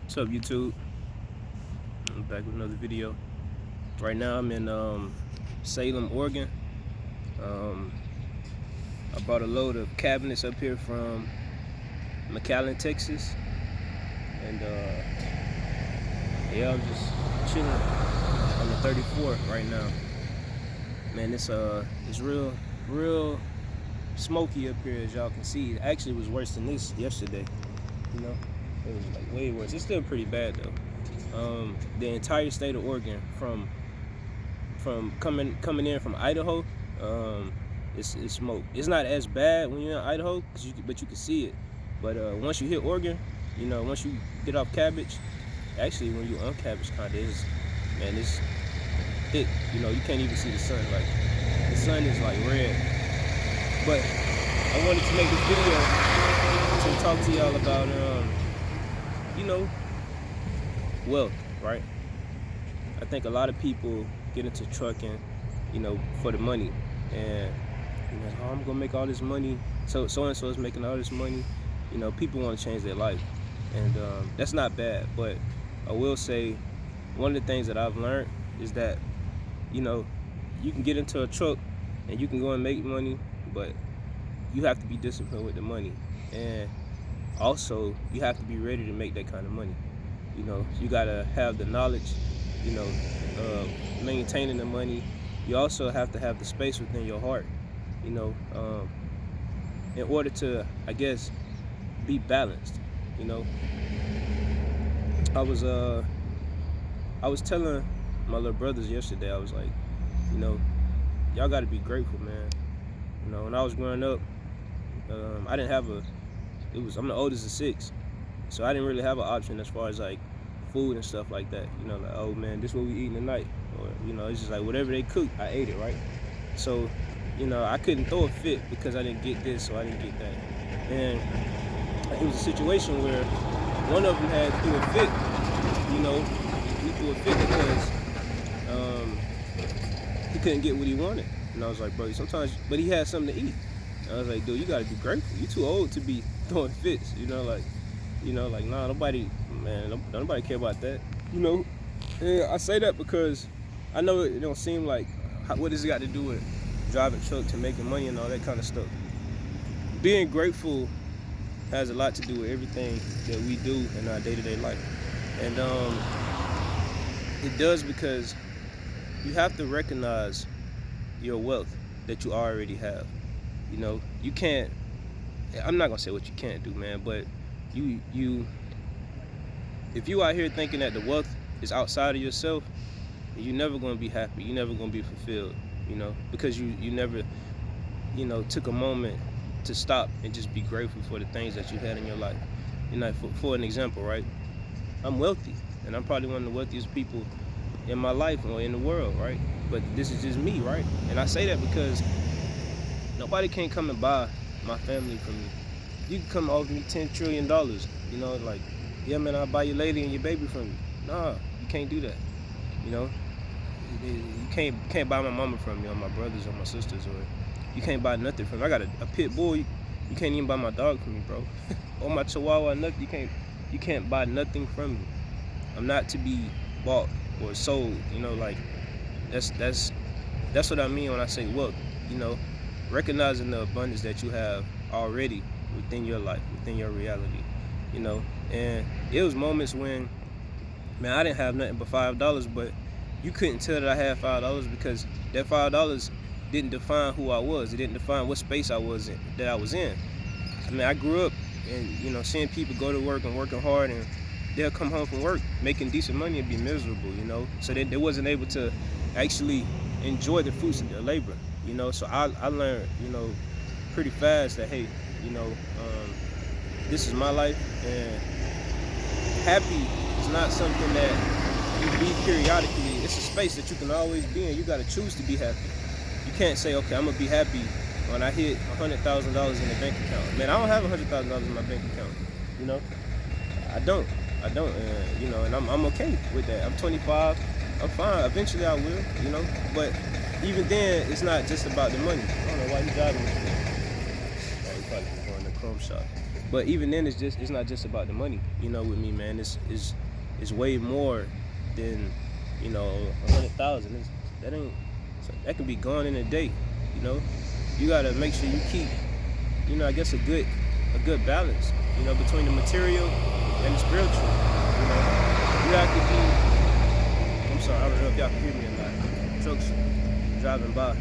What's up, YouTube? I'm back with another video. Right now I'm in Salem, Oregon. I brought a load of cabinets up here from McAllen, Texas, and yeah, I'm just chilling on the 34 right now. Man, it's real smoky up here, as y'all can see. It actually was worse than this yesterday. You know, it was like way worse. It's still pretty bad though. The entire state of Oregon, from coming in from Idaho, it's smoke. It's not as bad when you're in Idaho, but you can see it. But once you hit Oregon, you know, once you get off Cabbage, actually when you on Cabbage, it's thick. You know, you can't even see the sun. Like, the sun is like red. But I wanted to make this video to talk to y'all about you know, wealth, right? I think a lot of people get into trucking, you know, for the money, and you know, oh, I'm gonna make all this money. So and so is making all this money. You know, people want to change their life, and that's not bad. But I will say, one of the things that I've learned is that, you know, you can get into a truck and you can go and make money, but you have to be disciplined with the money, and also you have to be ready to make that kind of money. You know, you gotta have the knowledge, you know, maintaining the money. You also have to have the space within your heart, you know, in order to, I guess, be balanced. You know, I was telling my little brothers yesterday, I was like, you know, y'all gotta be grateful, man. You know, when I was growing up, I didn't have I'm the oldest of 6, so I didn't really have an option as far as like food and stuff like that. You know, like, oh man, this is what we eating tonight, or you know, it's just like whatever they cook, I ate it, right? So, you know, I couldn't throw a fit because I didn't get this, so I didn't get that. And it was a situation where one of them had threw a fit. You know, he threw a fit because he couldn't get what he wanted. And I was like, bro, sometimes, but he had something to eat. And I was like, dude, you gotta be grateful. You too old to be throwing fits. You know, like, nah, nobody care about that. You know, and I say that because I know it don't seem like, what does it got to do with driving truck to making money and all that kind of stuff. Being grateful has a lot to do with everything that we do in our day-to-day life. And it does, because you have to recognize your wealth that you already have. You know, you can't, I'm not gonna say what you can't do, man, but if you out here thinking that the wealth is outside of yourself, you're never gonna be happy. You're never gonna be fulfilled, you know, because you never, you know, took a moment to stop and just be grateful for the things that you had in your life. You know, for an example, right? I'm wealthy, and I'm probably one of the wealthiest people in my life or in the world, right? But this is just me, right? And I say that because nobody can come and buy my family from me. You can come offer me $10 trillion, you know, like, yeah, man, I'll buy your lady and your baby from you. Nah, you can't do that. You know, you can't buy my mama from me, or my brothers, or my sisters, or you can't buy nothing from me. I got a pit bull. You can't even buy my dog from me, bro. Or my chihuahua, nothing. You can't buy nothing from me. I'm not to be bought or sold. You know, like, that's what I mean when I say wealth. You know, recognizing the abundance that you have already within your life, within your reality. You know, and it was moments when, man, I didn't have nothing but $5, but you couldn't tell that I had $5 because that $5 didn't define who I was. It didn't define what space I was in, that I was in. I mean, I grew up and, you know, seeing people go to work and working hard, and they'll come home from work making decent money and be miserable, you know. So they wasn't able to actually enjoy the fruits of their labor, you know. So I learned, you know, pretty fast that, hey, you know, this is my life, and happy is not something that you be periodically. It's a space that you can always be in. You got to choose to be happy. You can't say, okay, I'm gonna be happy when I hit $100,000 in the bank account. Man, I don't have $100,000 in my bank account. You know, I don't. You know, and I'm okay with that. I'm 25. I'm fine. Eventually, I will. You know, but even then, it's not just about the money. I don't know why you driving this way. Oh, you probably going to the chrome shop. But even then, it's not just about the money. You know, with me, man, it's way more than, you know, 100,000. That can be gone in a day. You know, you gotta make sure you keep, you know, I guess a good balance, you know, between the material and the spiritual. You know, you have to be. I'm sorry, I don't know if y'all can hear me or not. Trucks driving by,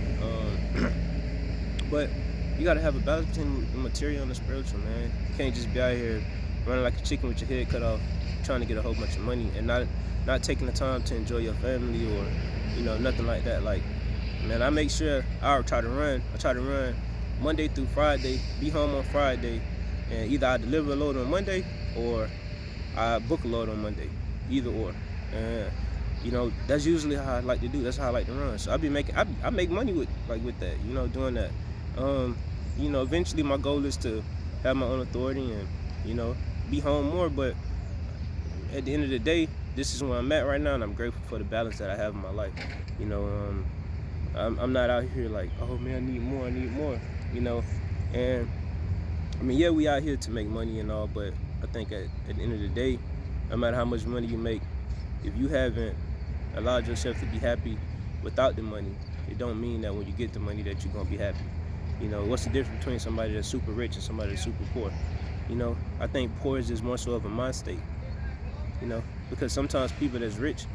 but you gotta have a balance between the material and the spiritual, man. You can't just be out here running like a chicken with your head cut off, trying to get a whole bunch of money and not taking the time to enjoy your family or, you know, nothing like that. Like, man, I make sure I try to run Monday through Friday, be home on Friday, and either I deliver a load on Monday or I book a load on Monday, either or. And you know, that's usually how I like to do. That's how I like to run. So I make money with that, you know, doing that. You know, eventually my goal is to have my own authority and, you know, be home more. But at the end of the day, this is where I'm at right now, and I'm grateful for the balance that I have in my life. You know, I'm not out here like, oh man, I need more, you know. And I mean, yeah, we out here to make money and all, but I think at the end of the day, no matter how much money you make, if you haven't allowed yourself to be happy without the money, it don't mean that when you get the money that you're gonna be happy. You know, what's the difference between somebody that's super rich and somebody that's super poor? You know, I think poor is just more so of a mind state. You know, because sometimes people that's rich,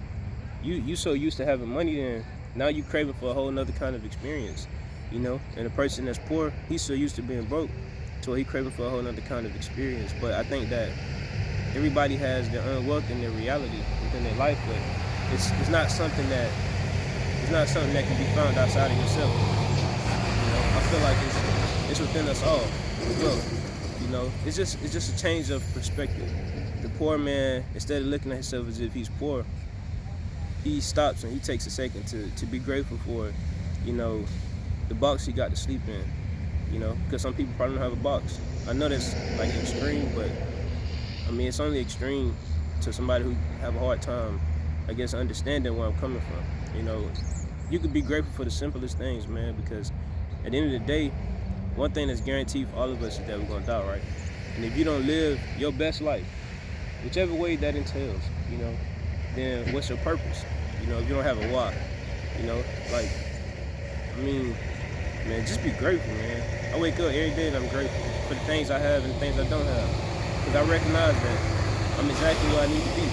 you so used to having money, then now you craving for a whole nother kind of experience. You know, and a person that's poor, he's so used to being broke, so he craving for a whole nother kind of experience. But I think that everybody has their own wealth and their reality within their life, but it's not something that can be found outside of yourself. You know, I feel like it's within us all. Well, you know, it's just a change of perspective. The poor man, instead of looking at himself as if he's poor, he stops and he takes a second to be grateful for, you know, the box he got to sleep in. You know, because some people probably don't have a box. I know that's like extreme, but I mean, it's only extreme to somebody who have a hard time, I guess, understanding where I'm coming from. You know, you could be grateful for the simplest things, man, because at the end of the day, one thing that's guaranteed for all of us is that we're gonna die, right? And if you don't live your best life, whichever way that entails, you know, then what's your purpose? You know, if you don't have a why, you know, like, I mean, man, just be grateful, man. I wake up every day and I'm grateful for the things I have and the things I don't have. Because I recognize that I'm exactly where I need to be,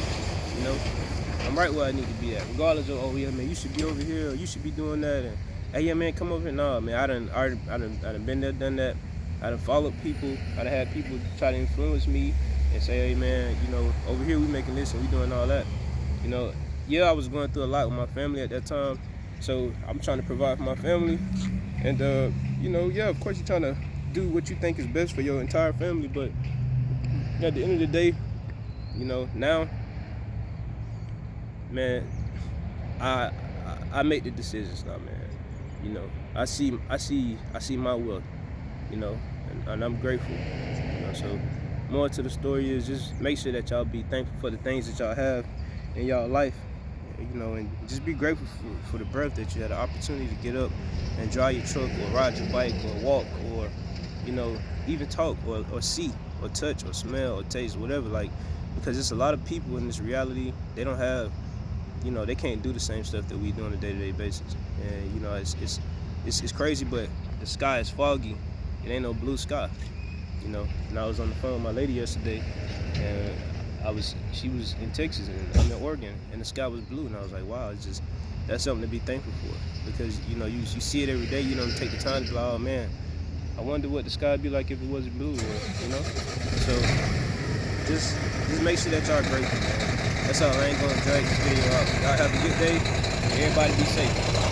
you know? I'm right where I need to be at, regardless of, oh yeah, man, you should be over here, or you should be doing that, and hey, yeah, man, come over here. No, man, I done been there, done that. I done followed people. I done had people try to influence me and say, hey, man, you know, over here we making this and we doing all that. You know, yeah, I was going through a lot with my family at that time, so I'm trying to provide for my family. And, you know, yeah, of course you're trying to do what you think is best for your entire family, but at the end of the day, you know, now, man, I make the decisions now, man. You know, I see my wealth, you know, and I'm grateful. You know, so more to the story is just make sure that y'all be thankful for the things that y'all have in y'all life, you know, and just be grateful for the breath that you had the opportunity to get up and drive your truck or ride your bike or walk or, you know, even talk or see or touch or smell or taste, whatever, like, because there's a lot of people in this reality, they don't have, you know, they can't do the same stuff that we do on a day-to-day basis. And, you know, it's crazy, but the sky is foggy. It ain't no blue sky, you know. And I was on the phone with my lady yesterday, and she was in Texas and I'm in Oregon, and the sky was blue, and I was like, wow, that's something to be thankful for, because, you know, you see it every day. You don't take the time to be like, oh man, I wonder what the sky would be like if it wasn't blue, you know. So just make sure that y'all grateful, man. That's all. I ain't gonna drag this video out. Y'all have a good day. Everybody be safe.